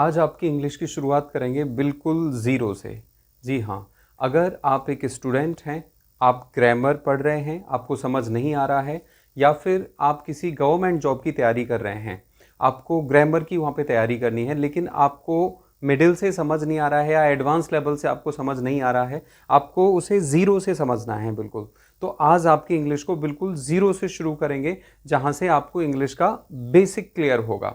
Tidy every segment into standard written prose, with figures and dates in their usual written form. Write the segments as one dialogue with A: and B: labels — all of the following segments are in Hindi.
A: आज आपकी इंग्लिश की शुरुआत करेंगे बिल्कुल ज़ीरो से। जी हाँ, अगर आप एक स्टूडेंट हैं, आप ग्रामर पढ़ रहे हैं, आपको समझ नहीं आ रहा है या फिर आप किसी गवर्नमेंट जॉब की तैयारी कर रहे हैं, आपको ग्रामर की वहाँ पे तैयारी करनी है लेकिन आपको मिडिल से समझ नहीं आ रहा है या एडवांस लेवल से आपको समझ नहीं आ रहा है, आपको उसे ज़ीरो से समझना है बिल्कुल। तो आज आपकी इंग्लिश को बिल्कुल ज़ीरो से शुरू करेंगे, जहाँ से आपको इंग्लिश का बेसिक क्लियर होगा।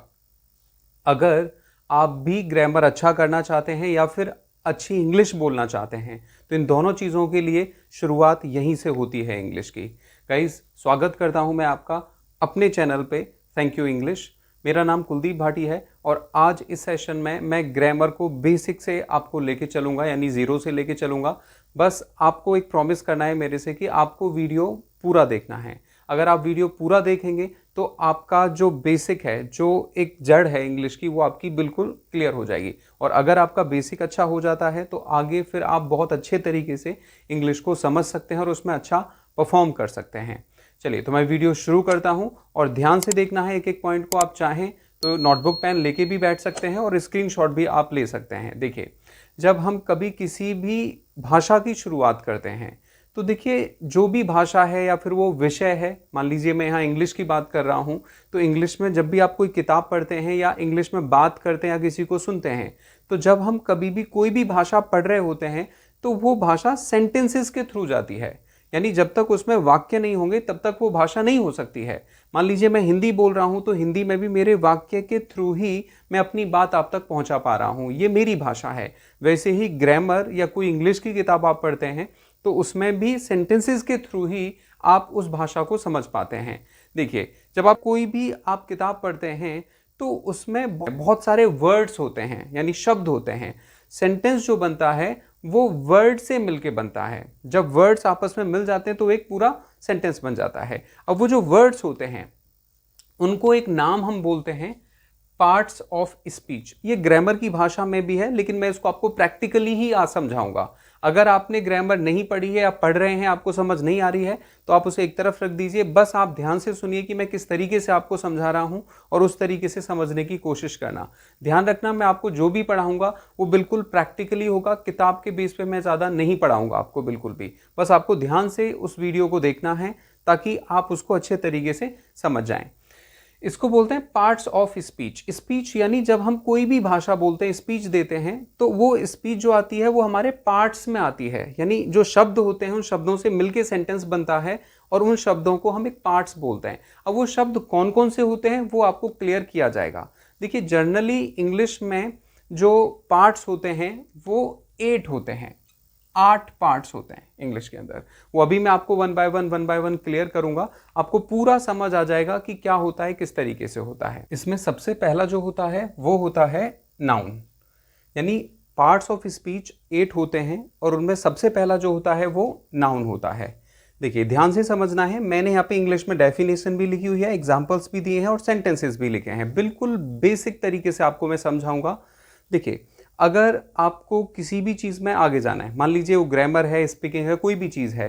A: अगर आप भी ग्रामर अच्छा करना चाहते हैं या फिर अच्छी इंग्लिश बोलना चाहते हैं तो इन दोनों चीज़ों के लिए शुरुआत यहीं से होती है इंग्लिश की। गाइस, स्वागत करता हूं मैं आपका अपने चैनल पे थैंक यू इंग्लिश। मेरा नाम कुलदीप भाटी है और आज इस सेशन में मैं ग्रामर को बेसिक से आपको लेके चलूंगा, यानी ज़ीरो से लेके चलूंगा। बस आपको एक प्रॉमिस करना है मेरे से कि आपको वीडियो पूरा देखना है। अगर आप वीडियो पूरा देखेंगे तो आपका जो बेसिक है, जो एक जड़ है इंग्लिश की, वो आपकी बिल्कुल क्लियर हो जाएगी। और अगर आपका बेसिक अच्छा हो जाता है तो आगे फिर आप बहुत अच्छे तरीके से इंग्लिश को समझ सकते हैं और उसमें अच्छा परफॉर्म कर सकते हैं। चलिए, तो मैं वीडियो शुरू करता हूं और ध्यान से देखना है एक एक पॉइंट को। आप चाहें तो नोटबुक पेन लेके भी बैठ सकते हैं और स्क्रीनशॉट भी आप ले सकते हैं। देखिए, जब हम कभी किसी भी भाषा की शुरुआत करते हैं तो देखिए, जो भी भाषा है या फिर वो विषय है, मान लीजिए मैं यहाँ इंग्लिश की बात कर रहा हूँ, तो इंग्लिश में जब भी आप कोई किताब पढ़ते हैं या इंग्लिश में बात करते हैं या किसी को सुनते हैं, तो जब हम कभी भी कोई भी भाषा पढ़ रहे होते हैं तो वो भाषा सेंटेंसेस के थ्रू जाती है। यानी जब तक उसमें वाक्य नहीं होंगे तब तक वो भाषा नहीं हो सकती है। मान लीजिए मैं हिंदी बोल रहा हूँ तो हिंदी में भी मेरे वाक्य के थ्रू ही मैं अपनी बात आप तक पहुँचा पा रहा हूँ, ये मेरी भाषा है। वैसे ही ग्रामर या कोई इंग्लिश की किताब आप पढ़ते हैं तो उसमें भी सेंटेंसेस के थ्रू ही आप उस भाषा को समझ पाते हैं। देखिए, जब आप कोई भी आप किताब पढ़ते हैं तो उसमें बहुत सारे वर्ड्स होते हैं, यानी शब्द होते हैं। सेंटेंस जो बनता है वो वर्ड से मिलके बनता है। जब वर्ड्स आपस में मिल जाते हैं तो एक पूरा सेंटेंस बन जाता है। अब वो जो वर्ड्स होते हैं उनको एक नाम हम बोलते हैं पार्ट्स ऑफ स्पीच। ये ग्रामर की भाषा में भी है लेकिन मैं इसको आपको प्रैक्टिकली ही आज समझाऊंगा। अगर आपने ग्रामर नहीं पढ़ी है, आप पढ़ रहे हैं, आपको समझ नहीं आ रही है, तो आप उसे एक तरफ रख दीजिए। बस आप ध्यान से सुनिए कि मैं किस तरीके से आपको समझा रहा हूं और उस तरीके से समझने की कोशिश करना। ध्यान रखना, मैं आपको जो भी पढ़ाऊंगा वो बिल्कुल प्रैक्टिकली होगा, किताब के बेस पे मैं ज़्यादा नहीं पढ़ाऊंगा आपको बिल्कुल भी। बस आपको ध्यान से उस वीडियो को देखना है ताकि आप उसको अच्छे तरीके से समझ जाएं। इसको बोलते हैं पार्ट्स ऑफ स्पीच। स्पीच यानी जब हम कोई भी भाषा बोलते हैं, स्पीच देते हैं, तो वो स्पीच जो आती है वो हमारे पार्ट्स में आती है। यानी जो शब्द होते हैं उन शब्दों से मिलके सेंटेंस बनता है और उन शब्दों को हम एक पार्ट्स बोलते हैं। अब वो शब्द कौन कौन से होते हैं वो आपको क्लियर किया जाएगा। देखिए, जनरली इंग्लिश में जो पार्ट्स होते हैं वो 8 होते हैं। 8 पार्ट्स होते हैं इंग्लिश के अंदर। वो अभी मैं आपको वन बाय वन क्लियर करूंगा, आपको पूरा समझ आ जाएगा कि क्या होता है, किस तरीके से होता है। इसमें सबसे पहला जो होता है वो होता है नाउन। यानी पार्ट्स ऑफ स्पीच 8 होते हैं और उनमें सबसे पहला जो होता है वो नाउन होता है। देखिए, ध्यान से समझना है, मैंने यहाँ पे इंग्लिश में डेफिनेशन भी लिखी हुई है, एग्जाम्पल्स भी दिए हैं और सेंटेंसेस भी लिखे हैं। बिल्कुल बेसिक तरीके से आपको मैं समझाऊंगा। देखिए, अगर आपको किसी भी चीज़ में आगे जाना है, मान लीजिए वो ग्रामर है, स्पीकिंग है, कोई भी चीज़ है,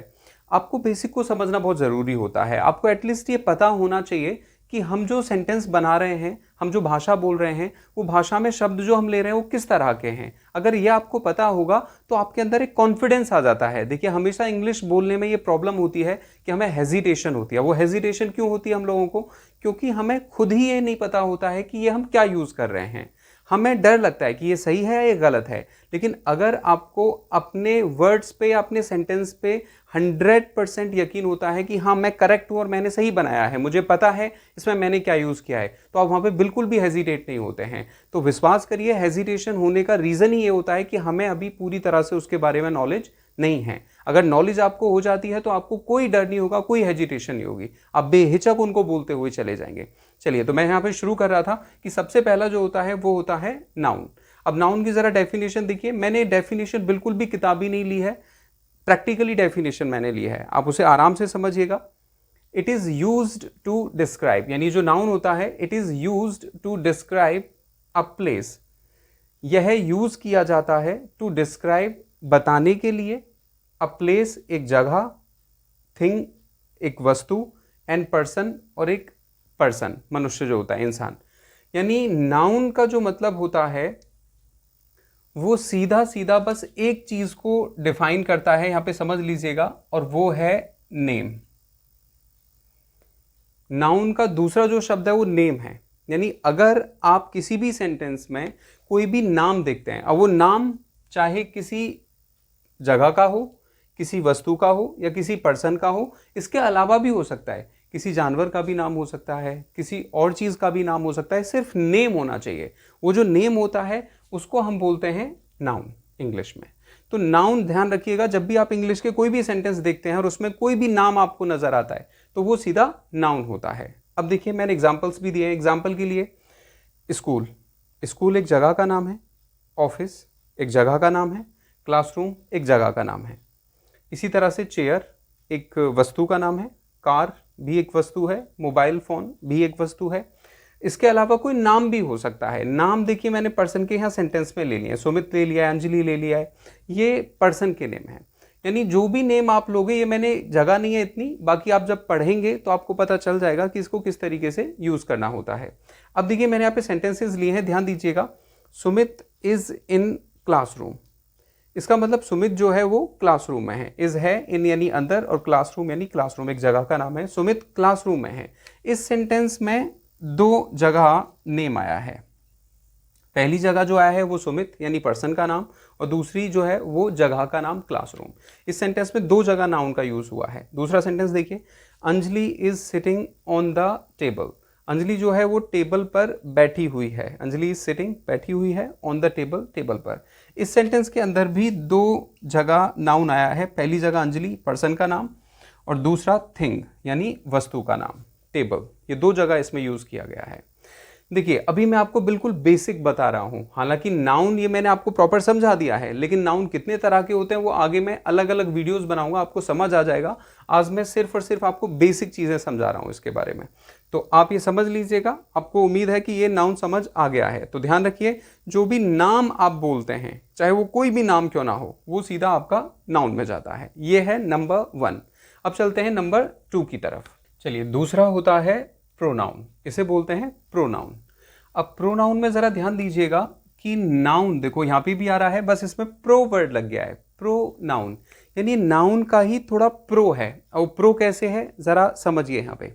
A: आपको बेसिक को समझना बहुत ज़रूरी होता है। आपको एटलीस्ट ये पता होना चाहिए कि हम जो सेंटेंस बना रहे हैं, हम जो भाषा बोल रहे हैं, वो भाषा में शब्द जो हम ले रहे हैं वो किस तरह के हैं। अगर ये आपको पता होगा तो आपके अंदर एक कॉन्फिडेंस आ जाता है। देखिए, हमेशा इंग्लिश बोलने में ये प्रॉब्लम होती है कि हमें हेजिटेशन होती है। वो हेजिटेशन क्यों होती है हम लोगों को? क्योंकि हमें खुद ही ये नहीं पता होता है कि ये हम क्या यूज़ कर रहे हैं। हमें डर लगता है कि ये सही है या ये गलत है। लेकिन अगर आपको अपने वर्ड्स पे या अपने सेंटेंस पे 100% यकीन होता है कि हाँ, मैं करेक्ट हूँ और मैंने सही बनाया है, मुझे पता है इसमें मैंने क्या यूज़ किया है, तो आप वहाँ पे बिल्कुल भी हेजिटेट नहीं होते हैं। तो विश्वास करिए, हेजिटेशन होने का रीज़न ही ये होता है कि हमें अभी पूरी तरह से उसके बारे में नॉलेज नहीं है। अगर नॉलेज आपको हो जाती है तो आपको कोई डर नहीं होगा, कोई हेजिटेशन नहीं होगी, आप बेहिचक उनको बोलते हुए चले जाएंगे। चलिए, तो मैं यहाँ पे शुरू कर रहा था कि सबसे पहला जो होता है वो होता है नाउन। अब नाउन की जरा डेफिनेशन देखिए। मैंने डेफिनेशन बिल्कुल भी किताबी नहीं ली है, प्रैक्टिकली डेफिनेशन मैंने ली है, आप उसे आराम से समझिएगा। It is used to describe, यानी जो नाउन होता है, it is used to describe a place. यह यूज किया जाता है टू डिस्क्राइब, बताने के लिए, अ प्लेस एक जगह, थिंग एक वस्तु, एंड पर्सन और एक पर्सन मनुष्य जो होता है, इंसान। यानी नाउन का जो मतलब होता है वो सीधा सीधा बस एक चीज को डिफाइन करता है, यहां पे समझ लीजिएगा, और वो है नेम। नाउन का दूसरा जो शब्द है वो नेम है। यानी अगर आप किसी भी सेंटेंस में कोई भी नाम देखते हैं, अब वो नाम चाहे किसी जगह का हो, किसी वस्तु का हो, या किसी पर्सन का हो, इसके अलावा भी हो सकता है, किसी जानवर का भी नाम हो सकता है, किसी और चीज का भी नाम हो सकता है, सिर्फ नेम होना चाहिए। वो जो नेम होता है उसको हम बोलते हैं नाउन इंग्लिश में। तो नाउन ध्यान रखिएगा, जब भी आप इंग्लिश के कोई भी सेंटेंस देखते हैं और उसमें कोई भी नाम आपको नजर आता है तो वो सीधा नाउन होता है। अब देखिए मैंने एग्जाम्पल्स भी दिए हैं। एग्जाम्पल के लिए स्कूल, स्कूल एक जगह का नाम है, ऑफिस एक जगह का नाम है, क्लासरूम एक जगह का नाम है। इसी तरह से चेयर एक वस्तु का नाम है, कार भी एक वस्तु है, मोबाइल फोन भी एक वस्तु है। इसके अलावा कोई नाम भी हो सकता है। नाम देखिए मैंने पर्सन के यहाँ सेंटेंस में ले लिया, सुमित ले लिया है, अंजलि ले लिया है, ये पर्सन के नेम है। यानी जो भी नेम आप लोगे, ये मैंने जगह नहीं है इतनी, बाकी आप जब पढ़ेंगे तो आपको पता चल जाएगा कि इसको किस तरीके से यूज करना होता है। अब देखिए मैंने यहाँ पे सेंटेंसेस लिए हैं, ध्यान दीजिएगा। सुमित इज इन क्लासरूम, इसका मतलब सुमित जो है वो क्लासरूम में है। इज है इन यानी अंदर, और क्लासरूम यानी क्लासरूम एक जगह का नाम है। सुमित क्लासरूम में है। इस सेंटेंस में दो जगह नेम आया है। पहली जगह जो आया है वो सुमित यानी पर्सन का नाम, और दूसरी जो है वो जगह का नाम क्लासरूम। इस सेंटेंस में दो जगह नाउन का यूज हुआ है। दूसरा सेंटेंस देखिए, Anjali is sitting on the table. Anjali जो है वो टेबल पर बैठी हुई है। अंजलि इज सिटिंग बैठी हुई है, ऑन द टेबल टेबल पर। इस सेंटेंस के अंदर भी दो जगह नाउन आया है। पहली जगह अंजलि पर्सन का नाम, और दूसरा थिंग यानी वस्तु का नाम टेबल। ये दो जगह इसमें यूज किया गया है। देखिए अभी मैं आपको बिल्कुल बेसिक बता रहा हूं, हालांकि नाउन ये मैंने आपको प्रॉपर समझा दिया है, लेकिन नाउन कितने तरह के होते हैं वो आगे मैं अलग अलग वीडियोस बनाऊंगा, आपको समझ आ जाएगा। आज मैं सिर्फ और सिर्फ आपको बेसिक चीजें समझा रहा हूं इसके बारे में, तो आप ये समझ लीजिएगा। आपको उम्मीद है कि ये नाउन समझ आ गया है। तो ध्यान रखिए, जो भी नाम आप बोलते हैं, चाहे वो कोई भी नाम क्यों ना हो, वो सीधा आपका नाउन में जाता है। ये है नंबर 1। अब चलते हैं नंबर 2 की तरफ। चलिए, दूसरा होता है प्रोनाउन, इसे बोलते हैं प्रोनाउन। अब प्रोनाउन में जरा ध्यान दीजिएगा कि नाउन देखो यहां पे भी आ रहा है, बस इसमें प्रो वर्ड लग गया है। प्रोनाउन यानी नाउन का ही थोड़ा प्रो है। और प्रो कैसे है जरा समझिए। यहां पे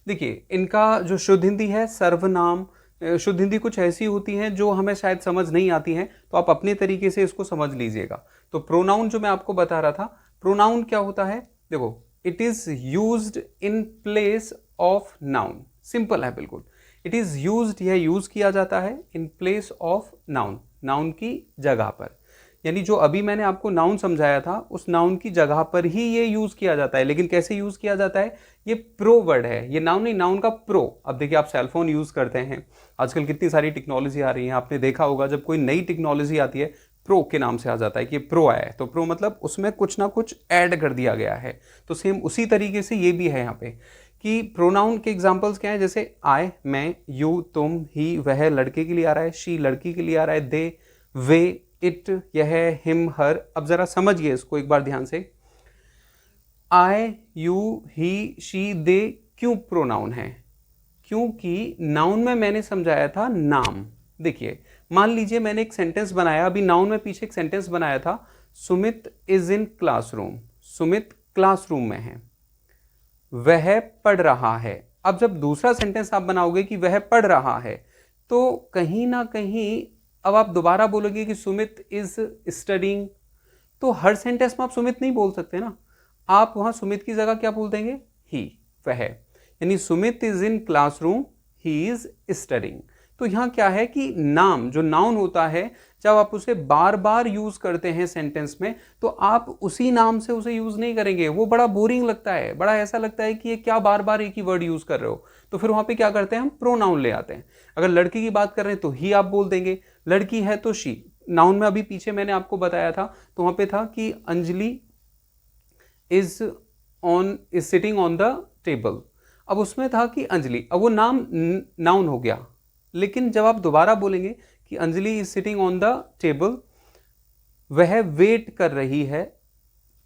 A: देखिए, इनका जो शुद्ध हिंदी है सर्वनाम, शुद्ध हिंदी कुछ ऐसी होती हैं जो हमें शायद समझ नहीं आती हैं, तो आप अपने तरीके से इसको समझ लीजिएगा। तो प्रोनाउन जो मैं आपको बता रहा था, प्रोनाउन क्या होता है, देखो, it is used in place of noun. Simple है बिल्कुल। इट इज यूज्ड, यह यूज किया जाता है in place of noun, noun की जगह पर। यानी जो अभी मैंने आपको नाउन समझाया था, उस नाउन की जगह पर ही ये यूज किया जाता है। लेकिन कैसे यूज किया जाता है, ये प्रो वर्ड है, ये नाउन नहीं, नाउन का प्रो। अब देखिए, आप सेलफोन यूज करते हैं, आजकल कितनी सारी टेक्नोलॉजी आ रही है, आपने देखा होगा जब कोई नई टेक्नोलॉजी आती है प्रो के नाम से आ जाता है कि प्रो आया है। तो प्रो मतलब उसमें कुछ ना कुछ ऐड कर दिया गया है। तो सेम उसी तरीके से ये भी है यहाँ पे कि प्रोनाउन के एग्जांपल्स क्या है, जैसे आई, मैं, यू, तुम, ही, वह लड़के के लिए आ रहा है, शी लड़की के लिए आ रहा है, दे, वे, इट, यह, हिम, हर। अब जरा समझिए इसको एक बार ध्यान से। आई, यू, ही, शी, दे क्यों प्रोनाउन है? क्योंकि नाउन में मैंने समझाया था नाम। देखिए, मान लीजिए मैंने एक सेंटेंस बनाया, अभी नाउन में पीछे एक सेंटेंस बनाया था, Sumit is in classroom. Sumit classroom में है, वह पढ़ रहा है। अब जब दूसरा सेंटेंस आप बनाओगे कि वह पढ़ रहा है, तो कहीं ना कहीं अब आप दोबारा बोलोगे कि सुमित इज स्टडिंग, तो हर सेंटेंस में आप सुमित नहीं बोल सकते ना। आप वहां सुमित की जगह क्या बोल देंगे, ही, वह। यानी Sumit is in classroom, he is studying. तो यहां क्या है कि नाम, जो नाउन होता है, जब आप उसे बार बार यूज करते हैं सेंटेंस में, तो आप उसी नाम से उसे यूज नहीं करेंगे। वो बड़ा बोरिंग लगता है, बड़ा ऐसा लगता है कि ये क्या बार बार एक ही वर्ड यूज कर रहे हो। तो फिर वहां पे क्या करते हैं, हम प्रोनाउन ले आते हैं। अगर लड़की की बात कर रहे हैं तो ही आप बोल देंगे, लड़की है तो शी। नाउन में अभी पीछे मैंने आपको बताया था, तो वहां पे था कि Anjali is sitting on the table. अब उसमें था कि अंजलि, अब वो नाम नाउन हो गया। लेकिन जब आप दोबारा बोलेंगे कि Anjali is sitting on the table, वह वेट कर रही है,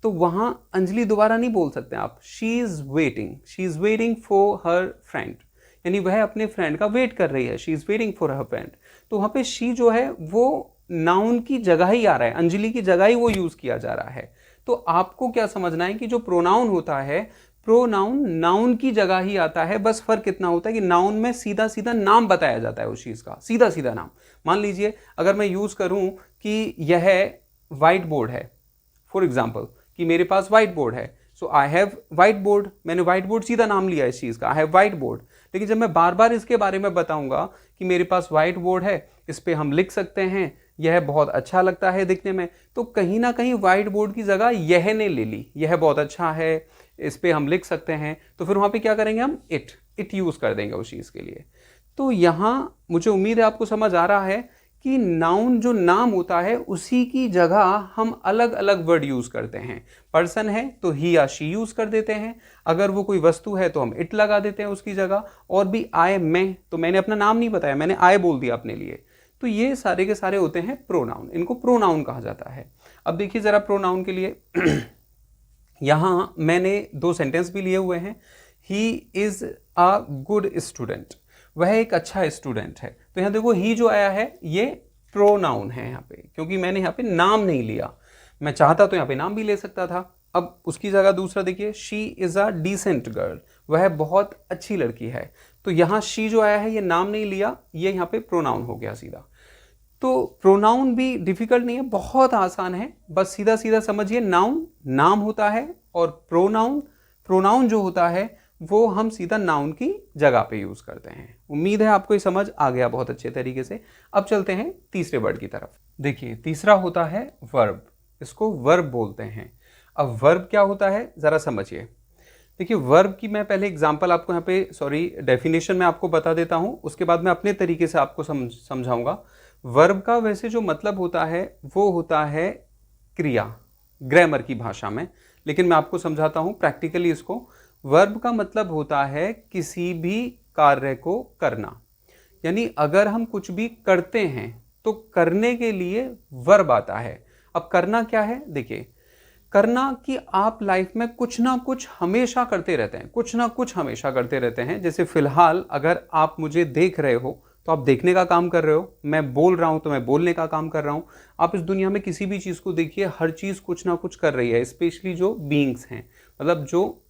A: तो वहां अंजलि दोबारा नहीं बोल सकते आप, she is waiting for her friend. यानी वह अपने फ्रेंड का वेट कर रही है, she is waiting for her friend. तो वहां पे शी जो है वो नाउन की जगह ही आ रहा है, अंजलि की जगह ही वो यूज किया जा रहा है। तो आपको क्या समझना है कि जो प्रोनाउन होता है, प्रोनाउन नाउन की जगह ही आता है, बस फर्क इतना होता है कि नाउन में सीधा सीधा नाम बताया जाता है उस चीज का, सीधा सीधा नाम। मान लीजिए अगर मैं यूज करूं कि यह व्हाइट बोर्ड है, फॉर एग्जाम्पल कि मेरे पास व्हाइट बोर्ड है, सो आई हैव व्हाइट बोर्ड, मैंने व्हाइट बोर्ड सीधा नाम लिया इस चीज का, आई हैव व्हाइट बोर्ड। लेकिन जब मैं बार बार इसके बारे में बताऊंगा कि मेरे पास व्हाइट बोर्ड है, इस पे हम लिख सकते हैं, यह बहुत अच्छा लगता है दिखने में, तो कहीं ना कहीं व्हाइट बोर्ड की जगह यह ने ले ली, यह बहुत अच्छा है, इस पे हम लिख सकते हैं, तो फिर वहां पे क्या करेंगे हम, इट यूज कर देंगे उस चीज के लिए। तो यहां मुझे उम्मीद है आपको समझ आ रहा है कि नाउन जो नाम होता है उसी की जगह हम अलग अलग वर्ड यूज करते हैं। पर्सन है तो ही या शी यूज कर देते हैं, अगर वो कोई वस्तु है तो हम इट लगा देते हैं उसकी जगह, और भी आई मैं, तो मैंने अपना नाम नहीं बताया, मैंने आई बोल दिया अपने लिए। तो ये सारे के सारे होते हैं प्रोनाउन, इनको प्रोनाउन कहा जाता है। अब देखिए जरा प्रोनाउन के लिए यहां मैंने 2 सेंटेंस भी लिए हुए हैं। He is a good student, वह एक अच्छा स्टूडेंट है। तो यहां देखो ही जो आया है ये प्रोनाउन है यहाँ पे, क्योंकि मैंने यहाँ पे नाम नहीं लिया, मैं चाहता तो यहाँ पे नाम भी ले सकता था। अब उसकी जगह दूसरा देखिए, she is a decent girl, वह बहुत अच्छी लड़की है। तो यहाँ शी जो आया है ये नाम नहीं लिया, ये यहाँ पे प्रोनाउन हो गया सीधा। तो प्रोनाउन भी डिफिकल्ट नहीं है, बहुत आसान है, बस सीधा सीधा समझिए, नाउन नाम होता है, और प्रोनाउन प्रोनाउन जो होता है वो हम सीधा नाउन की जगह पे यूज करते हैं। उम्मीद है आपको ये समझ आ गया बहुत अच्छे तरीके से। अब चलते हैं तीसरे वर्ड की तरफ। देखिए तीसरा होता है वर्ब, इसको वर्ब बोलते हैं। अब वर्ब क्या होता है जरा समझिए। देखिए वर्ब की मैं पहले एग्जांपल आपको यहाँ पे डेफिनेशन में आपको बता देता हूँ, उसके बाद मैं अपने तरीके से आपको समझाऊंगा। वर्ब का वैसे जो मतलब होता है वो होता है क्रिया, ग्रामर की भाषा में, लेकिन मैं आपको समझाता हूँ प्रैक्टिकली इसको। वर्ब का मतलब होता है किसी भी कार्य को करना, यानी अगर हम कुछ भी करते हैं तो करने के लिए वर्ब आता है। अब करना क्या है, देखिए करना कि आप लाइफ में कुछ ना कुछ हमेशा करते रहते हैं, कुछ ना कुछ हमेशा करते रहते हैं। जैसे फिलहाल अगर आप मुझे देख रहे हो तो आप देखने का काम कर रहे हो, मैं बोल रहा हूं तो मैं बोलने का काम कर रहा हूं। आप इस दुनिया में किसी भी चीज को देखिए, हर चीज कुछ ना कुछ कर रही है, स्पेशली जो बीइंग्स हैं, मतलब जो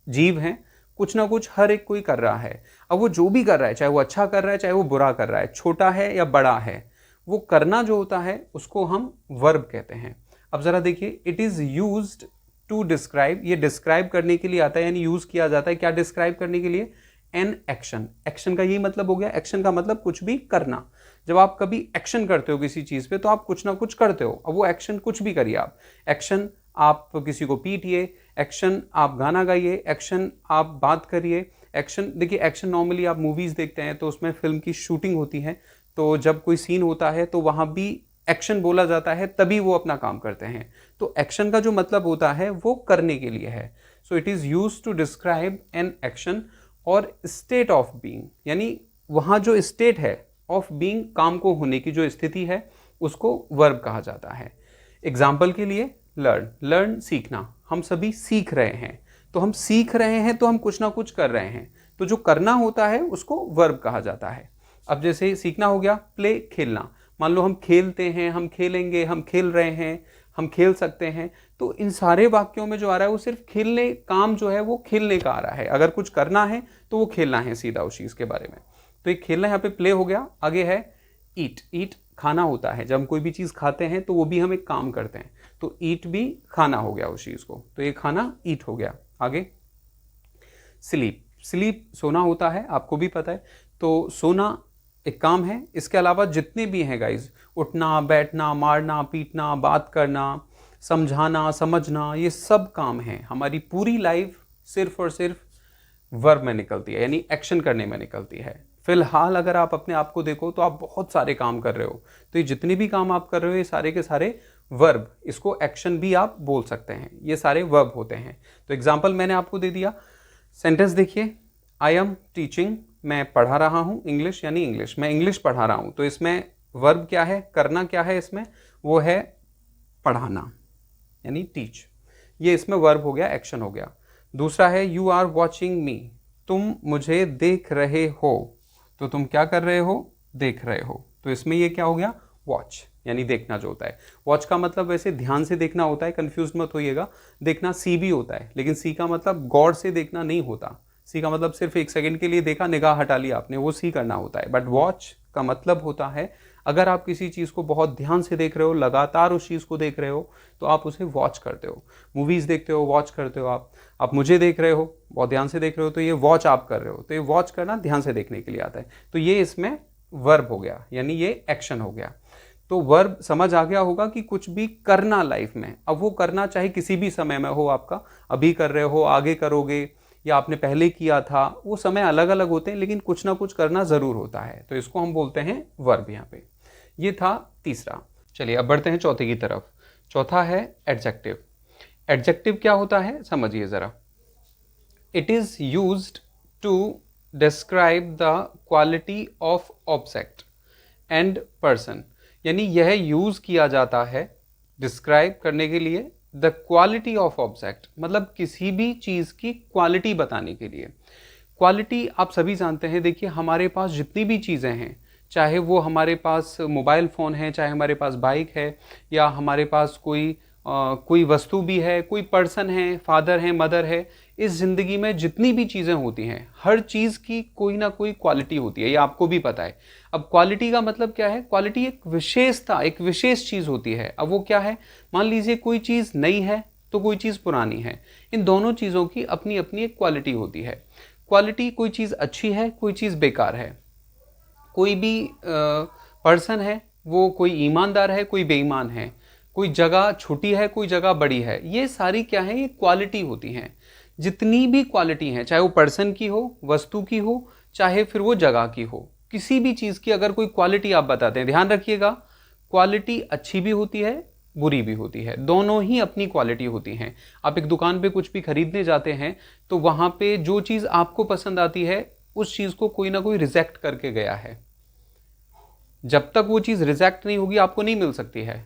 A: जीव हैं, कुछ ना कुछ हर एक कोई कर रहा है। अब वो जो भी कर रहा है, चाहे वो अच्छा कर रहा है चाहे वो बुरा कर रहा है, छोटा है या बड़ा है, वो करना जो होता है उसको हम वर्ब कहते हैं। अब जरा देखिए, it is used to describe, ये डिस्क्राइब करने के लिए आता है, यानी यूज किया जाता है क्या डिस्क्राइब करने के लिए, एन एक्शन। एक्शन का यही मतलब हो गया, एक्शन का मतलब कुछ भी करना। जब आप कभी एक्शन करते हो किसी चीज पे तो आप कुछ ना कुछ करते हो। अब वो एक्शन कुछ भी करिए आप, एक्शन आप किसी को पीटिए, एक्शन आप गाना गाइए, एक्शन आप बात करिए, एक्शन देखिए, एक्शन नॉर्मली आप मूवीज देखते हैं तो उसमें फिल्म की शूटिंग होती है, तो जब कोई सीन होता है तो वहां भी एक्शन बोला जाता है, तभी वो अपना काम करते हैं। तो एक्शन का जो मतलब होता है वो करने के लिए है। So it is used to describe an action और स्टेट ऑफ बीइंग, यानी वहां जो स्टेट है ऑफ बीइंग, काम को होने की जो स्थिति है, उसको वर्ब कहा जाता है। एग्जाम्पल के लिए लर्न, लर्न सीखना, हम सभी सीख रहे हैं, तो हम सीख रहे हैं तो हम कुछ ना कुछ कर रहे हैं, तो जो करना होता है उसको वर्ब कहा जाता है। अब जैसे सीखना हो गया, प्ले खेलना, मान लो हम खेलते हैं, हम खेलेंगे, हम खेल रहे हैं, हम खेल सकते हैं, तो इन सारे वाक्यों में जो आ रहा है वो सिर्फ खेलने, काम जो है वो खेलने का आ रहा है। अगर कुछ करना है तो वो खेलना है सीधा उस चीज के बारे में। तो एक खेलना यहाँ पे प्ले हो गया। आगे है ईट, ईट खाना होता है, जब हम कोई भी चीज खाते हैं तो वो भी हम एक काम करते हैं, तो ईट भी खाना हो गया उस चीज को, तो ये खाना ईट हो गया। आगे स्लीप, स्लीप सोना होता है, आपको भी पता है, तो सोना एक काम है। इसके अलावा जितने भी हैं गाइज, उठना, बैठना, मारना, पीटना, बात करना, समझाना, समझना, ये सब काम है। हमारी पूरी लाइफ सिर्फ और सिर्फ वर्ब में निकलती है, यानी एक्शन करने में निकलती है। फिलहाल अगर आप अपने आप को देखो तो आप बहुत सारे काम कर रहे हो, तो ये जितने भी काम आप कर रहे हो ये सारे के सारे वर्ब, इसको एक्शन भी आप बोल सकते हैं, ये सारे वर्ब होते हैं। तो एग्जाम्पल मैंने आपको दे दिया। सेंटेंस देखिए, आई एम टीचिंग, मैं पढ़ा रहा हूं इंग्लिश, यानी इंग्लिश, मैं इंग्लिश पढ़ा रहा हूं, तो इसमें वर्ब क्या है, करना क्या है इसमें, वो है पढ़ाना, यानी टीच, ये इसमें वर्ब हो गया, एक्शन हो गया। दूसरा है यू आर वॉचिंग मी, तुम मुझे देख रहे हो, तो तुम क्या कर रहे हो, देख रहे हो। तो इसमें ये क्या हो गया, वॉच, यानी देखना जो होता है। वॉच का मतलब वैसे ध्यान से देखना होता है, कंफ्यूज मत होइएगा। देखना सी भी होता है, लेकिन सी का मतलब गौर से देखना नहीं होता। सी का मतलब सिर्फ एक सेकंड के लिए देखा, निगाह हटा लिया आपने, वो सी करना होता है। बट वॉच का मतलब होता है अगर आप किसी चीज़ को बहुत ध्यान से देख रहे हो, लगातार उस चीज़ को देख रहे हो, तो आप उसे वॉच करते हो। मूवीज़ देखते हो, वॉच करते हो आप मुझे देख रहे हो, बहुत ध्यान से देख रहे हो, तो ये वॉच आप कर रहे हो। तो ये वॉच करना ध्यान से देखने के लिए आता है। तो ये इसमें वर्ब हो गया, यानी ये एक्शन हो गया। तो वर्ब समझ आ गया होगा कि कुछ भी करना लाइफ में। अब वो करना चाहे किसी भी समय में हो, आपका अभी कर रहे हो, आगे करोगे, या आपने पहले किया था, वो समय अलग अलग होते हैं, लेकिन कुछ ना कुछ करना ज़रूर होता है। तो इसको हम बोलते हैं वर्ब यहाँ पे। ये था तीसरा। चलिए अब बढ़ते हैं चौथे की तरफ। चौथा है एडजेक्टिव। एडजेक्टिव क्या होता है समझिए ज़रा। It is used to describe the quality of object and person, यानी यह यूज़ किया जाता है डिस्क्राइब करने के लिए द क्वालिटी ऑफ ऑब्जेक्ट, मतलब किसी भी चीज़ की क्वालिटी बताने के लिए। क्वालिटी आप सभी जानते हैं। देखिए हमारे पास जितनी भी चीज़ें हैं, चाहे वो हमारे पास मोबाइल फ़ोन है, चाहे हमारे पास बाइक है, या हमारे पास कोई वस्तु भी है, कोई पर्सन है, फादर है, मदर है, इस ज़िंदगी में जितनी भी चीज़ें होती हैं, हर चीज़ की कोई ना कोई क्वालिटी होती है, ये आपको भी पता है। अब क्वालिटी का मतलब क्या है, क्वालिटी एक विशेषता, एक विशेष चीज़ होती है। अब वो क्या है, मान लीजिए कोई चीज़ नई है तो कोई चीज़ पुरानी है, इन दोनों चीज़ों की अपनी अपनी एक क्वालिटी होती है। क्वालिटी, कोई चीज़ अच्छी है, कोई चीज़ बेकार है। कोई भी पर्सन है, वो कोई ईमानदार है, कोई बेईमान है, कोई जगह छोटी है, कोई जगह बड़ी है, ये सारी क्या है, ये क्वालिटी होती हैं। जितनी भी क्वालिटी हैं, चाहे वो पर्सन की हो, वस्तु की हो, चाहे फिर वो जगह की हो, किसी भी चीज़ की अगर कोई क्वालिटी आप बताते हैं, ध्यान रखिएगा, क्वालिटी अच्छी भी होती है, बुरी भी होती है, दोनों ही अपनी क्वालिटी होती हैं। आप एक दुकान पे कुछ भी खरीदने जाते हैं, तो वहाँ पे जो चीज़ आपको पसंद आती है, उस चीज़ को कोई ना कोई रिजेक्ट करके गया है। जब तक वो चीज़ रिजेक्ट नहीं होगी, आपको नहीं मिल सकती है।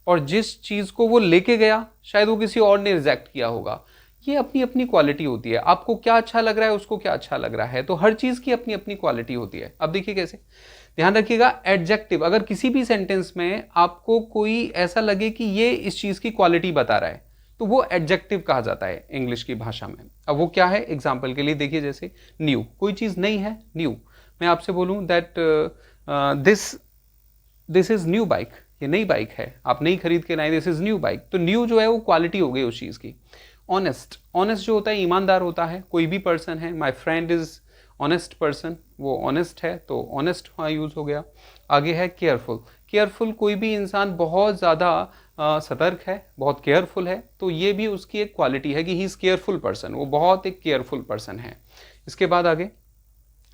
A: और जिस चीज़ को वो लेके गया, शायद वो किसी और ने रिजेक्ट किया होगा। ये अपनी अपनी क्वालिटी होती है। आपको क्या अच्छा लग रहा है, उसको क्या अच्छा लग रहा है, तो हर चीज़ की अपनी अपनी क्वालिटी होती है। अब देखिए कैसे, ध्यान रखिएगा, एडजेक्टिव, अगर किसी भी सेंटेंस में आपको कोई ऐसा लगे कि ये इस चीज़ की क्वालिटी बता रहा है, तो वो एडजेक्टिव कहा जाता है इंग्लिश की भाषा में। अब वो क्या है, एग्जाम्पल के लिए देखिए, जैसे न्यू, कोई चीज़ नई है, न्यू। मैं आपसे बोलूँ that this is new bike, ये नई बाइक है, आप नई खरीद के लाए, दिस इज़ न्यू बाइक। तो न्यू जो है वो क्वालिटी हो गई उस चीज़ की। ऑनेस्ट, ऑनेस्ट जो होता है ईमानदार होता है, कोई भी पर्सन है, my friend is honest person, वो ऑनेस्ट है, तो ऑनेस्ट वहाँ यूज़ हो गया। आगे है केयरफुल। केयरफुल, कोई भी इंसान बहुत ज़्यादा सतर्क है, बहुत केयरफुल है, तो ये भी उसकी एक क्वालिटी है कि ही इज़ केयरफुल पर्सन, वो बहुत एक केयरफुल पर्सन है। इसके बाद आगे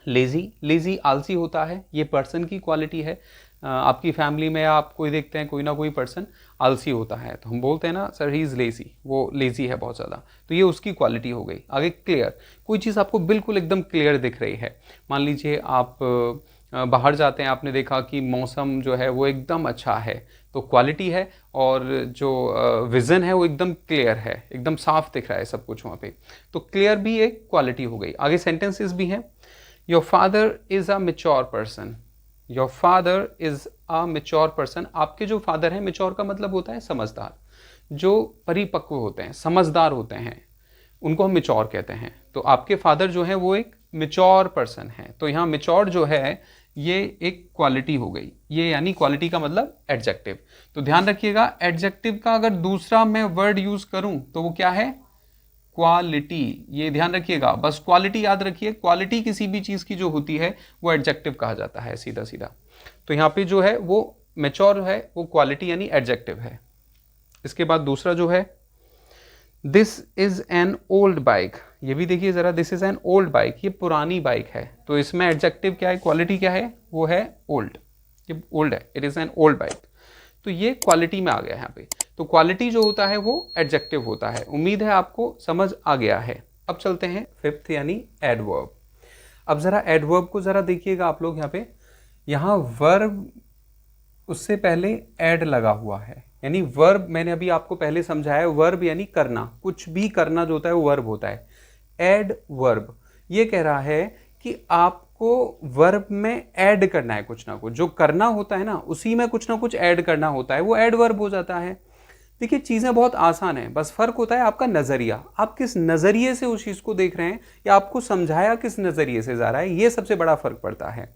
A: लेज़ी, लेज़ी आलसी होता है, ये पर्सन की क्वालिटी है। आपकी फैमिली में आप कोई देखते हैं, कोई ना कोई पर्सन आलसी होता है, तो हम बोलते हैं ना, सर ही इज़ लेज़ी, वो लेज़ी है बहुत ज़्यादा, तो ये उसकी क्वालिटी हो गई। आगे क्लियर, कोई चीज़ आपको बिल्कुल एकदम क्लियर दिख रही है। मान लीजिए आप बाहर जाते हैं, आपने देखा कि मौसम जो है वो एकदम अच्छा है, तो क्वालिटी है। और जो विज़न है वो एकदम क्लियर है, एकदम साफ दिख रहा है सब कुछ वहाँ पे, तो क्लियर भी एक क्वालिटी हो गई। आगे सेंटेंसेस भी हैं। Your father is a mature person, your father is a mature person, आपके जो फादर हैं, मेच्योर का मतलब होता है समझदार, जो परिपक्व होते हैं, समझदार होते हैं, उनको हम मेच्योर कहते हैं। तो आपके फादर जो हैं वो एक मेच्योर पर्सन है, तो यहाँ मेच्योर जो है ये एक क्वालिटी हो गई, ये यानी क्वालिटी का मतलब एडजेक्टिव। तो ध्यान रखिएगा, एडजेक्टिव का अगर दूसरा मैं वर्ड यूज करूं तो वो क्या है, क्वालिटी। ये ध्यान रखिएगा, बस क्वालिटी याद रखिए, क्वालिटी किसी भी चीज़ की जो होती है वो एडजेक्टिव कहा जाता है, सीधा सीधा। तो यहाँ पे जो है वो मेच्योर है, वो क्वालिटी यानी एडजेक्टिव है। इसके बाद दूसरा जो है, this is an old bike, ये भी देखिए ज़रा, this is an old bike, ये पुरानी बाइक है, तो इसमें एडजेक्टिव क्या है, क्वालिटी क्या है, वो है ओल्ड, ये ओल्ड है, it is an old bike, तो ये क्वालिटी में आ गया यहाँ पे। तो क्वालिटी जो होता है वो एडजेक्टिव होता है। उम्मीद है आपको समझ आ गया है। अब चलते हैं फिफ्थ यानी एडवर्ब। अब ज़रा एडवर्ब को ज़रा देखिएगा आप लोग, यहाँ पे, यहाँ वर्ब उससे पहले एड लगा हुआ है, यानी वर्ब मैंने अभी आपको पहले समझाया, वर्ब यानी करना, कुछ भी करना जो होता है वो वर्ब होता है। एड वर्ब, ये कह रहा है कि आपको वर्ब में ऐड करना है कुछ ना कुछ, जो करना होता है ना उसी में कुछ ना कुछ ऐड करना होता है, वो ऐड वर्ब हो जाता है। देखिए चीज़ें बहुत आसान है, बस फर्क होता है आपका नज़रिया, आप किस नज़रिए से उस चीज़ को देख रहे हैं या आपको समझाया किस नज़रिए से जा रहा है, ये सबसे बड़ा फर्क पड़ता है।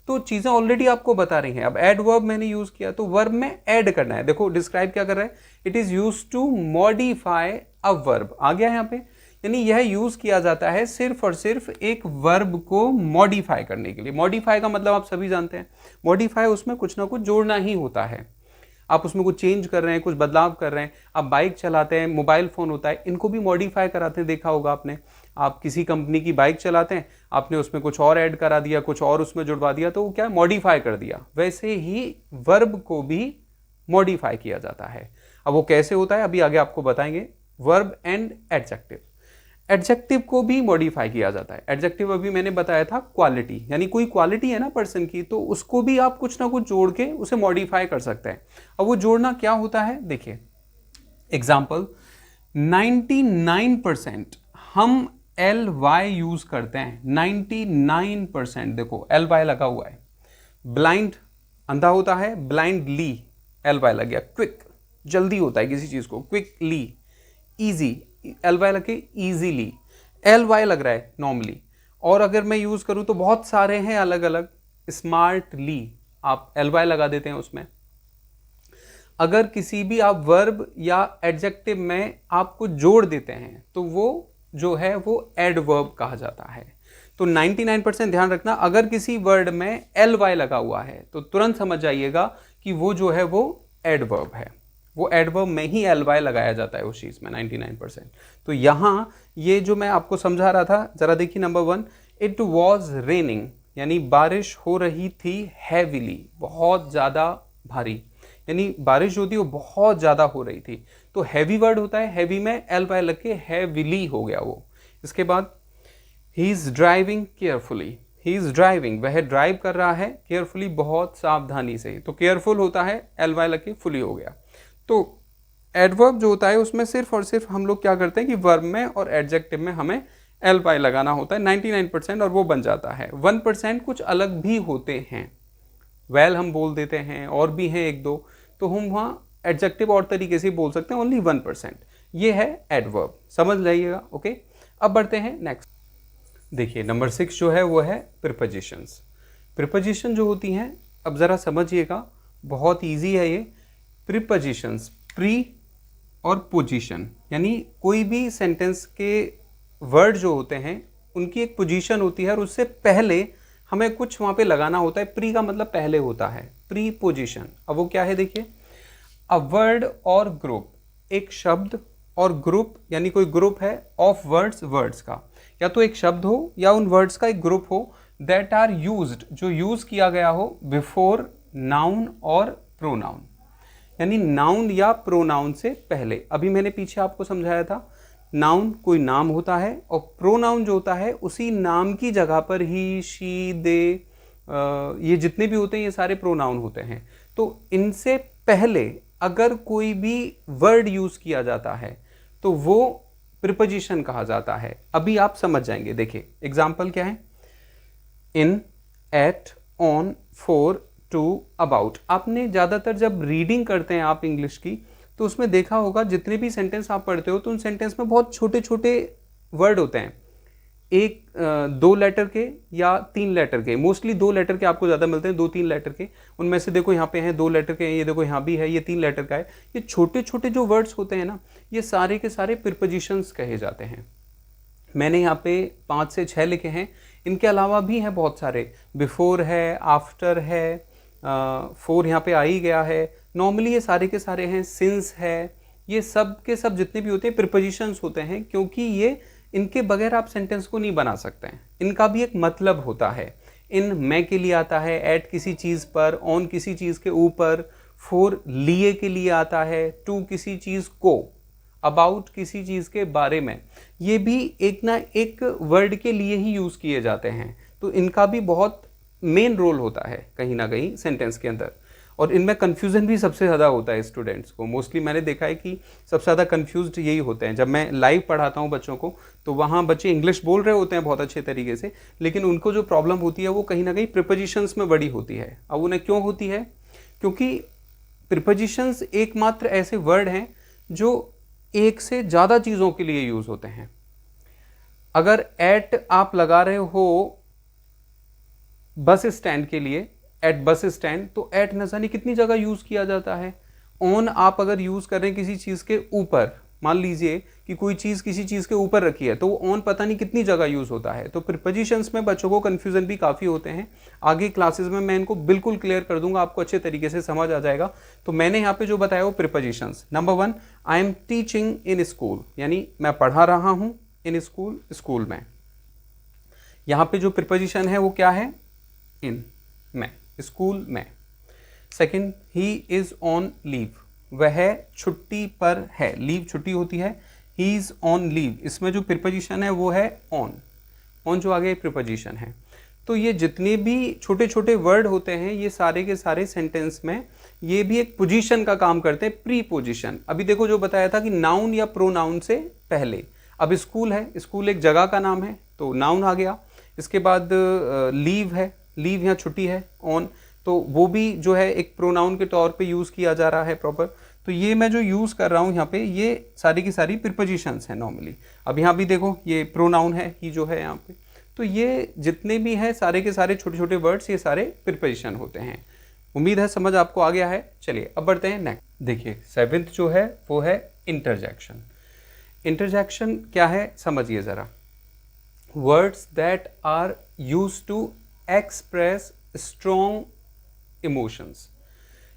A: तो चीज़ें ऑलरेडी आपको बता रही हैं। अब ऐड वर्ब मैंने यूज़ किया तो वर्ब में ऐड करना है। देखो डिस्क्राइब क्या कर रहा है, it is use to modify a verb, आ गया यहाँ पे, यानी यह यूज़ किया जाता है सिर्फ और सिर्फ एक वर्ब को मॉडिफाई करने के लिए। मॉडिफाई का मतलब आप सभी जानते हैं, मॉडिफाई उसमें कुछ ना कुछ जोड़ना ही होता है, आप उसमें कुछ चेंज कर रहे हैं, कुछ बदलाव कर रहे हैं। आप बाइक चलाते हैं, मोबाइल फ़ोन होता है, इनको भी मॉडिफाई कराते हैं, देखा होगा आपने। आप किसी कंपनी की बाइक चलाते हैं, आपने उसमें कुछ और ऐड करा दिया, कुछ और उसमें जुड़वा दिया, तो वो क्या मॉडिफाई कर दिया। वैसे ही वर्ब को भी मॉडिफाई किया जाता है। अब वो कैसे होता है अभी आगे आपको बताएंगे। वर्ब एंड एडजेक्टिव, एडजेक्टिव को भी मॉडिफाई किया जाता है। एडजेक्टिव अभी मैंने बताया था क्वालिटी, यानी कोई क्वालिटी है ना पर्सन की, तो उसको भी आप कुछ ना कुछ जोड़ के उसे मॉडिफाई कर सकते हैं। अब वो जोड़ना क्या होता है, देखिए एग्जाम्पल, 99% हम एल वाई यूज करते हैं, 99%, देखो एल वाई लगा हुआ है। ब्लाइंड अंधा होता है, ब्लाइंडली एल वाई लग गया। क्विक जल्दी होता है किसी चीज को, क्विकली। इजी एल वाई लगे, इजीली एल वाई लग रहा है नॉर्मली। और अगर मैं यूज करूं तो बहुत सारे हैं अलग अलग, स्मार्टली आप एल वाई लगा देते हैं उसमें। अगर किसी भी आप वर्ब या एडजेक्टिव में आपको जोड़ देते हैं तो वो जो है वो एडवर्ब कहा जाता है। तो 99% ध्यान रखना, अगर किसी वर्ड में एल वाई लगा हुआ है तो तुरंत समझ जाइएगा कि वो जो है वो एडवर्ब है, वो एडवर्ब में ही एल वाई लगाया जाता है उस चीज़ में 99%। तो यहाँ ये जो मैं आपको समझा रहा था, जरा देखिए नंबर 1, इट वॉज रेनिंग, यानी बारिश हो रही थी, हैविली बहुत ज़्यादा भारी, यानी बारिश जो थी वो बहुत ज़्यादा हो रही थी। तो हैवी वर्ड होता है, हैवी में एल वाई लग के हैविली हो गया वो। इसके बाद he is driving carefully, he is driving, वह ड्राइव कर रहा है, केयरफुली बहुत सावधानी से, तो केयरफुल होता है एल वाई लग के फुली हो गया। तो एडवर्ब जो होता है उसमें सिर्फ और सिर्फ हम लोग क्या करते हैं कि वर्ब में और एडजेक्टिव में हमें एल वाई लगाना होता है 99%, और वो बन जाता है। 1% कुछ अलग भी होते हैं, वेल हम बोल देते हैं, और भी हैं एक दो, तो हम वहाँ एडजेक्टिव और तरीके से बोल सकते हैं। ओनली 1%, ये है एडवर्ब, समझ लीजिएगा। ओके, अब बढ़ते हैं नेक्स्ट। देखिए नंबर 6 जो है वो है प्रीपोजिशंस। प्रीपोजिशन जो होती हैं, अब ज़रा समझिएगा, बहुत ईजी है ये। प्रीपोजिशंस, प्री और पोजीशन, यानी कोई भी सेंटेंस के वर्ड जो होते हैं उनकी एक पोजीशन होती है और उससे पहले हमें कुछ वहाँ पे लगाना होता है। प्री का मतलब पहले होता है, प्री पोजीशन। अब वो क्या है देखिए, अ वर्ड और ग्रुप, एक शब्द और ग्रुप, यानी कोई ग्रुप है ऑफ वर्ड्स, वर्ड्स का, या तो एक शब्द हो या उन वर्ड्स का एक ग्रुप हो, दैट आर यूज्ड, जो यूज किया गया हो, बिफोर नाउन और प्रोनाउन, यानी नाउन या प्रोनाउन से पहले। अभी मैंने पीछे आपको समझाया था, नाउन कोई नाम होता है और प्रोनाउन जो होता है उसी नाम की जगह पर ही, शी, दे, ये जितने भी होते हैं ये सारे प्रोनाउन होते हैं। तो इनसे पहले अगर कोई भी वर्ड यूज किया जाता है तो वो प्रीपोजिशन कहा जाता है। अभी आप समझ जाएंगे, देखिए एग्जाम्पल क्या है, in, at, on, for, to, about. आपने ज़्यादातर जब रीडिंग करते हैं आप इंग्लिश की, तो उसमें देखा होगा जितने भी सेंटेंस आप पढ़ते हो तो उन सेंटेंस में बहुत छोटे छोटे वर्ड होते हैं, एक 2 लेटर के या 3 लेटर के, मोस्टली 2 लेटर के आपको ज़्यादा मिलते हैं, 2-3 लेटर के। उनमें से देखो यहाँ पे हैं 2 लेटर के हैं, ये देखो यहाँ भी है, ये 3 लेटर का है। ये छोटे छोटे जो वर्ड्स होते हैं ना, ये सारे के सारे प्रीपोजिशंस कहे जाते हैं। मैंने यहाँ पे 5 से 6 लिखे हैं, इनके अलावा भी हैं बहुत सारे, बिफोर है, आफ्टर है, फोर यहाँ पे आ ही गया है। नॉर्मली ये सारे के सारे हैं, सिंस है, ये सब के सब जितने भी होते हैं प्रीपोजिशंस होते हैं, क्योंकि ये इनके बगैर आप सेंटेंस को नहीं बना सकते हैं। इनका भी एक मतलब होता है। इन मैं के लिए आता है, एट किसी चीज़ पर, ऑन किसी चीज़ के ऊपर, फोर लिए के लिए आता है, टू किसी चीज़ को, अबाउट किसी चीज़ के बारे में। ये भी एक ना एक वर्ड के लिए ही यूज़ किए जाते हैं, तो इनका भी बहुत मेन रोल होता है कहीं ना कहीं सेंटेंस के अंदर। और इनमें कन्फ्यूज़न भी सबसे ज़्यादा होता है स्टूडेंट्स को। मोस्टली मैंने देखा है कि सबसे ज़्यादा कन्फ्यूज्ड यही होते हैं। जब मैं लाइव पढ़ाता हूँ बच्चों को तो वहाँ बच्चे इंग्लिश बोल रहे होते हैं बहुत अच्छे तरीके से, लेकिन उनको जो प्रॉब्लम होती है वो कहीं ना कहीं प्रिपोजिशंस में बड़ी होती है। अब उन्हें क्यों होती है? क्योंकि प्रिपोजिशंस एकमात्र ऐसे वर्ड हैं जो एक से ज़्यादा चीज़ों के लिए यूज़ होते हैं। अगर एट आप लगा रहे हो बस स्टैंड के लिए, एट बस स्टैंड, तो एट न जाने कितनी जगह यूज़ किया जाता है। ऑन आप अगर यूज़ कर रहे हैं किसी चीज़ के ऊपर, मान लीजिए कि कोई चीज़ किसी चीज़ के ऊपर रखी है तो वो ऑन पता नहीं कितनी जगह यूज़ होता है। तो प्रीपोजिशंस में बच्चों को कन्फ्यूज़न भी काफ़ी होते हैं। आगे क्लासेस में मैं इनको बिल्कुल क्लियर कर दूंगा, आपको अच्छे तरीके से समझ आ जाएगा। तो मैंने यहाँ पे जो बताया वो prepositions. Number 1, I am teaching in school, यानी मैं पढ़ा रहा हूँ इन स्कूल, स्कूल में। यहाँ पे जो प्रीपोजिशन है वो क्या है? इन, में, स्कूल में। Second, he is on leave, वह छुट्टी पर है। लीव छुट्टी होती है, ही इज ऑन लीव, इसमें जो प्रीपोजिशन है वो है ऑन। ऑन जो आगे प्रीपोजिशन है। तो ये जितने भी छोटे छोटे वर्ड होते हैं ये सारे के सारे सेंटेंस में ये भी एक पोजीशन का काम करते हैं, प्रीपोजिशन। अभी देखो जो बताया था कि नाउन या प्रोनाउन से पहले। अब स्कूल है, स्कूल एक जगह का नाम है तो नाउन आ गया। इसके बाद लीव है, लीव यहाँ छुट्टी है, ऑन, तो वो भी जो है एक प्रोनाउन के तौर पे यूज़ किया जा रहा है प्रॉपर। तो ये मैं जो यूज़ कर रहा हूँ यहाँ पे ये सारी की सारी प्रीपोजिशंस हैं नॉर्मली। अब यहाँ भी देखो ये प्रोनाउन है, ही जो है यहाँ पे। तो ये जितने भी हैं सारे के सारे छोटे छोटे वर्ड्स ये सारे प्रीपोजिशन होते हैं। उम्मीद है समझ आपको आ गया है। चलिए अब बढ़ते हैं नेक्स्ट। देखिए 7th जो है वो है इंटरजेक्शन। इंटरजेक्शन क्या है समझिए ज़रा। Words that are use to express strong emotions,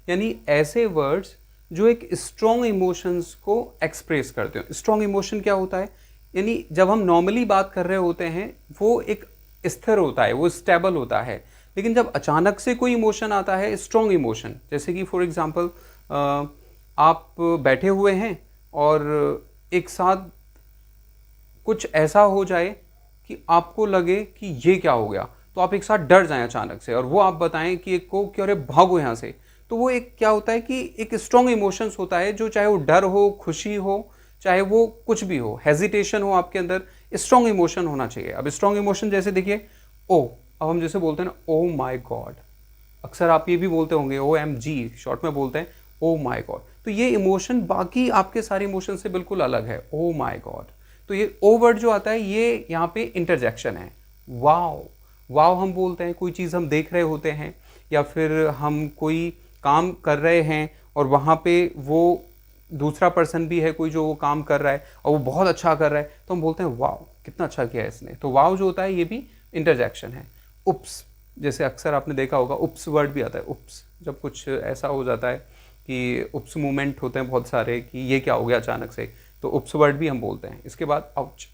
A: यानी ऐसे वर्ड्स जो एक स्ट्रॉन्ग इमोशंस को एक्सप्रेस करते हो। स्ट्रॉन्ग इमोशन क्या होता है? यानी जब हम नॉर्मली बात कर रहे होते हैं वो एक स्थिर होता है, वो स्टेबल होता है, लेकिन जब अचानक से कोई इमोशन आता है स्ट्रॉन्ग इमोशन, जैसे कि फॉर एग्जांपल आप बैठे हुए हैं और एक साथ कुछ ऐसा हो जाए कि आपको लगे कि ये क्या हो गया, तो आप एक साथ डर जाएं अचानक से और वो आप बताएं कि एक को कि अरे भागो यहाँ से। तो वो एक क्या होता है कि एक स्ट्रॉन्ग इमोशंस होता है, जो चाहे वो डर हो, खुशी हो, चाहे वो कुछ भी हो, हेजिटेशन हो आपके अंदर, स्ट्रॉन्ग इमोशन होना चाहिए। अब स्ट्रॉन्ग इमोशन जैसे देखिए ओ, अब हम जैसे बोलते हैं ना ओ माई गॉड, अक्सर आप ये भी बोलते होंगे OMG शॉर्ट में बोलते हैं ओ माई गॉड। तो ये इमोशन बाकी आपके सारे इमोशन से बिल्कुल अलग है, ओ माई गॉड। तो ये ओ वर्ड जो आता है ये यहाँ पे इंटरजेक्शन है। वाओ, वाओ हम बोलते हैं, कोई चीज़ हम देख रहे होते हैं या फिर हम कोई काम कर रहे हैं और वहाँ पे वो दूसरा पर्सन भी है कोई जो वो काम कर रहा है और वो बहुत अच्छा कर रहा है, तो हम बोलते हैं वाओ कितना अच्छा किया है इसने। तो वाओ जो होता है ये भी इंटरजेक्शन है। उप्स, जैसे अक्सर आपने देखा होगा उप्स वर्ड भी आता है। उप्स, जब कुछ ऐसा हो जाता है कि उप्स मूवमेंट होते हैं बहुत सारे कि ये क्या हो गया अचानक से, तो उप्स वर्ड भी हम बोलते हैं। इसके बाद आउच,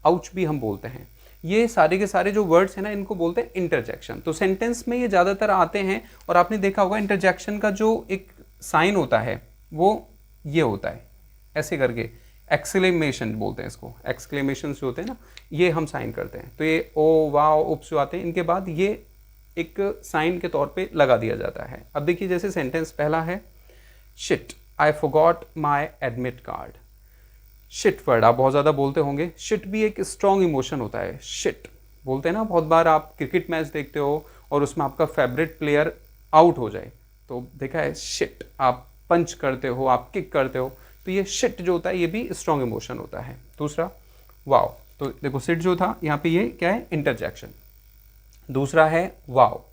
A: आउच भी हम बोलते हैं। ये सारे के सारे जो वर्ड्स हैं ना इनको बोलते हैं इंटरजेक्शन। तो सेंटेंस में ये ज़्यादातर आते हैं और आपने देखा होगा इंटरजेक्शन का जो एक साइन होता है वो ये होता है ऐसे करके, एक्सक्लेमेशन बोलते हैं इसको। एक्सक्लेमेशन जो होते हैं ना ये हम साइन करते हैं। तो ये ओ वाओ उप्स जो आते हैं इनके बाद ये एक साइन के तौर पे लगा दिया जाता है। अब देखिए जैसे सेंटेंस पहला है shit, I forgot my admit card. Shit word आप बहुत ज़्यादा बोलते होंगे। शिट भी एक स्ट्रॉन्ग इमोशन होता है। शिट बोलते हैं ना, बहुत बार आप क्रिकेट मैच देखते हो और उसमें आपका फेवरेट प्लेयर आउट हो जाए तो देखा है शिट, आप पंच करते हो, आप किक करते हो, तो ये शिट जो होता है ये भी स्ट्रॉन्ग इमोशन होता है। दूसरा वाओ, तो देखो शिट जो था यहाँ पे ये क्या है इंटरजेक्शन। दूसरा है wow,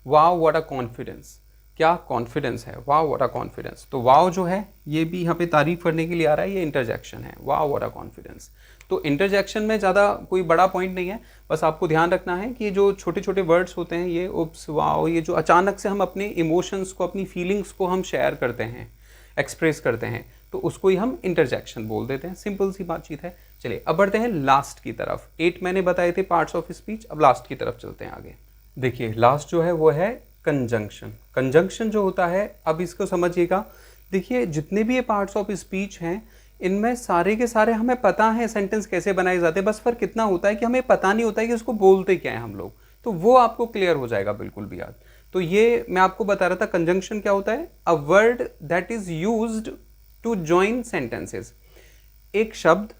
A: wow what a confidence, क्या कॉन्फिडेंस है, वाओ व्हाट अ कॉन्फिडेंस। तो वाओ जो है ये भी यहाँ पे तारीफ करने के लिए आ रहा है, ये इंटरजेक्शन है, वाओ व्हाट अ कॉन्फिडेंस। तो इंटरजेक्शन में ज़्यादा कोई बड़ा पॉइंट नहीं है, बस आपको ध्यान रखना है कि ये जो छोटे छोटे वर्ड्स होते हैं ये उप्स वाओ, ये जो अचानक से हम अपने इमोशंस को, अपनी फीलिंग्स को हम शेयर करते हैं, एक्सप्रेस करते हैं, तो उसको ही हम इंटरजेक्शन बोल देते हैं। सिंपल सी बातचीत है। चलिए अब बढ़ते हैं लास्ट की तरफ। 8 मैंने बताए थे पार्ट्स ऑफ स्पीच, अब लास्ट की तरफ चलते हैं आगे। देखिए लास्ट जो है वो है कंजंक्शन। कंजंक्शन जो होता है, अब इसको समझिएगा। देखिए जितने भी ये पार्ट्स ऑफ स्पीच हैं इनमें सारे के सारे हमें पता है सेंटेंस कैसे बनाए जाते हैं, बस फर्क कितना होता है कि हमें पता नहीं होता है कि उसको बोलते क्या है हम लोग। तो वो आपको क्लियर हो जाएगा बिल्कुल भी याद। तो ये मैं आपको बता रहा था कंजंक्शन क्या होता है, a word that is used to join sentences, एक शब्द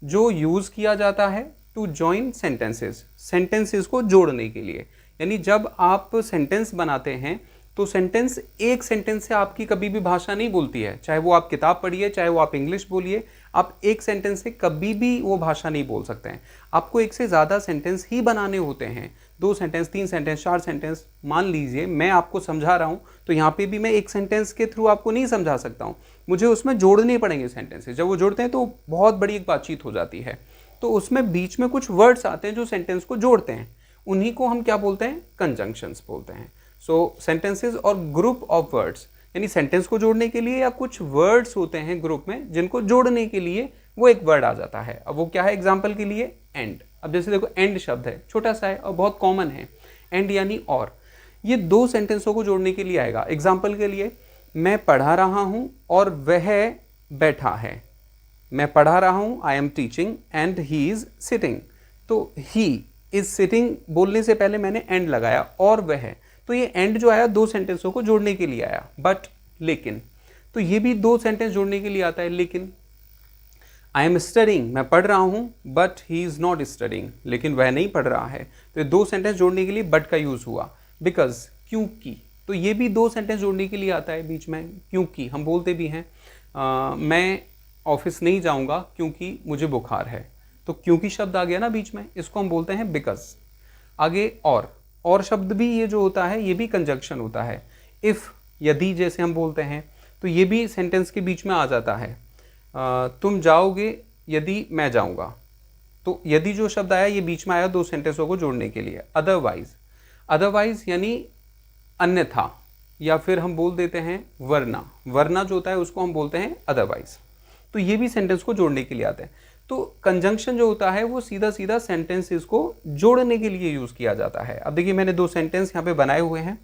A: जो यूज किया जाता है टू जॉइन सेंटेंसेस, सेंटेंसेस को जोड़ने के लिए। यानी जब आप सेंटेंस बनाते हैं तो सेंटेंस, एक सेंटेंस से आपकी कभी भी भाषा नहीं बोलती है, चाहे वो आप किताब पढ़िए, चाहे वो आप इंग्लिश बोलिए, आप एक सेंटेंस से कभी भी वो भाषा नहीं बोल सकते हैं। आपको एक से ज़्यादा सेंटेंस ही बनाने होते हैं, 2 सेंटेंस, 3 सेंटेंस, 4 सेंटेंस। मान लीजिए मैं आपको समझा रहा हूँ तो यहाँ पे भी मैं एक सेंटेंस के थ्रू आपको नहीं समझा सकता हूँ, मुझे उसमें जोड़ने पड़ेंगे सेंटेंसेस। जब वो जोड़ते हैं तो बहुत बड़ी एक बातचीत हो जाती है, तो उसमें बीच में कुछ वर्ड्स आते हैं जो सेंटेंस को जोड़ते हैं, उन्हीं को हम क्या बोलते हैं, कंजंक्शंस बोलते हैं। सो सेंटेंसेस और ग्रुप ऑफ वर्ड्स, यानी सेंटेंस को जोड़ने के लिए या कुछ वर्ड्स होते हैं ग्रुप में जिनको जोड़ने के लिए वो एक वर्ड आ जाता है। अब वो क्या है, एग्जाम्पल के लिए एंड। अब जैसे देखो एंड शब्द है, छोटा सा है और बहुत कॉमन है, एंड यानी और, ये 2 सेंटेंसों को जोड़ने के लिए आएगा। एग्जाम्पल के लिए, मैं पढ़ा रहा हूँ और वह बैठा है, मैं पढ़ा रहा हूँ, I am teaching, and he is sitting. तो ही इज सिटिंग बोलने से पहले मैंने एंड लगाया, और वह, तो ये एंड जो आया 2 सेंटेंसों को जोड़ने के लिए आया। बट, लेकिन, तो ये भी 2 सेंटेंस जोड़ने के लिए आता है। लेकिन आई एम स्टडिंग, मैं पढ़ रहा हूँ, but he is not studying, लेकिन वह नहीं पढ़ रहा है। तो ये 2 सेंटेंस जोड़ने के लिए बट का यूज हुआ। बिकॉज, क्योंकि, तो ये भी 2 सेंटेंस जोड़ने के लिए आता है बीच में। क्योंकि हम बोलते भी हैं मैं ऑफिस नहीं जाऊंगा क्योंकि मुझे बुखार है, तो क्योंकि शब्द आ गया ना बीच में, इसको हम बोलते हैं बिकॉज। आगे और शब्द भी ये जो होता है ये भी कंजंक्शन होता है। इफ, यदि जैसे हम बोलते हैं, तो ये भी सेंटेंस के बीच में आ जाता है। तुम जाओगे यदि मैं जाऊंगा, तो यदि जो शब्द आया ये बीच में आया 2 सेंटेंसों को जोड़ने के लिए। अदरवाइज यानी अन्यथा, या फिर हम बोल देते हैं वरना जो होता है उसको हम बोलते हैं अदरवाइज। तो ये भी सेंटेंस को जोड़ने के लिए आता है। तो कंजंक्शन जो होता है वो सीधा सीधा सेंटेंसेस को जोड़ने के लिए यूज किया जाता है। अब देखिए मैंने 2 सेंटेंस यहाँ पे बनाए हुए हैं।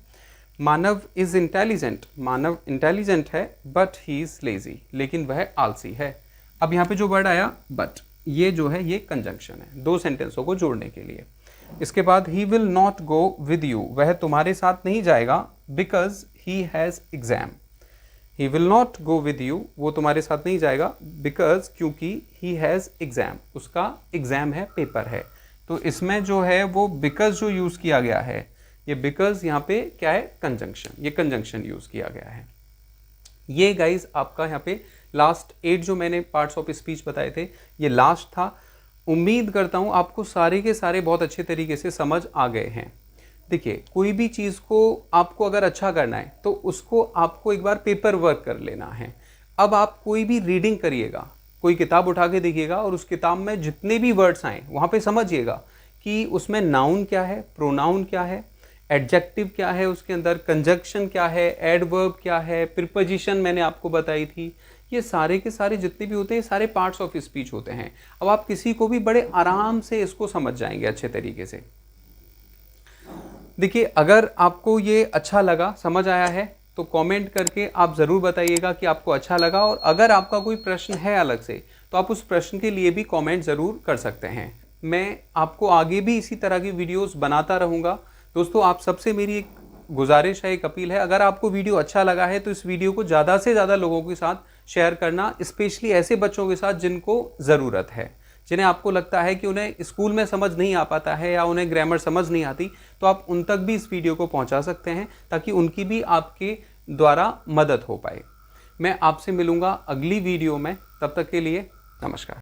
A: मानव इज इंटेलिजेंट, मानव इंटेलिजेंट है, बट ही इज लेजी, लेकिन वह आलसी है। अब यहाँ पे जो वर्ड आया बट, ये जो है ये कंजंक्शन है 2 सेंटेंसों को जोड़ने के लिए। इसके बाद he will not go with you, वह तुम्हारे साथ नहीं जाएगा, because he has exam. He will not go with you, वो तुम्हारे साथ नहीं जाएगा, बिकॉज, क्योंकि ही हैज़ एग्जाम, उसका एग्जाम है, पेपर है। तो इसमें जो है वो बिकॉज जो यूज़ किया गया है, ये बिकॉज यहाँ पे क्या है, कंजंक्शन, ये कंजंक्शन यूज़ किया गया है। ये गाइज आपका यहाँ पे लास्ट 8 जो मैंने पार्ट्स ऑफ स्पीच बताए थे ये लास्ट था। उम्मीद करता हूँ आपको सारे के सारे बहुत अच्छे तरीके से समझ आ गए हैं। देखिए कोई भी चीज़ को आपको अगर अच्छा करना है तो उसको आपको एक बार पेपर वर्क कर लेना है। अब आप कोई भी रीडिंग करिएगा, कोई किताब उठा के देखिएगा और उस किताब में जितने भी वर्ड्स आए वहाँ पे समझिएगा कि उसमें नाउन क्या है, प्रोनाउन क्या है, एडजेक्टिव क्या है, उसके अंदर कंजंक्शन क्या है, एडवर्ब क्या है, प्रीपोजिशन मैंने आपको बताई थी। ये सारे के सारे जितने भी होते हैं सारे पार्ट्स ऑफ स्पीच होते हैं। अब आप किसी को भी बड़े आराम से इसको समझ जाएंगे अच्छे तरीके से। देखिए अगर आपको ये अच्छा लगा, समझ आया है, तो कमेंट करके आप ज़रूर बताइएगा कि आपको अच्छा लगा। और अगर आपका कोई प्रश्न है अलग से तो आप उस प्रश्न के लिए भी कमेंट ज़रूर कर सकते हैं। मैं आपको आगे भी इसी तरह की वीडियोस बनाता रहूँगा। दोस्तों आप सबसे मेरी एक गुजारिश है, एक अपील है, अगर आपको वीडियो अच्छा लगा है तो इस वीडियो को ज़्यादा से ज़्यादा लोगों के साथ शेयर करना, स्पेशली ऐसे बच्चों के साथ जिनको ज़रूरत है, जिन्हें आपको लगता है कि उन्हें स्कूल में समझ नहीं आ पाता है या उन्हें ग्रामर समझ नहीं आती, तो आप उन तक भी इस वीडियो को पहुंचा सकते हैं ताकि उनकी भी आपके द्वारा मदद हो पाए। मैं आपसे मिलूंगा अगली वीडियो में, तब तक के लिए नमस्कार।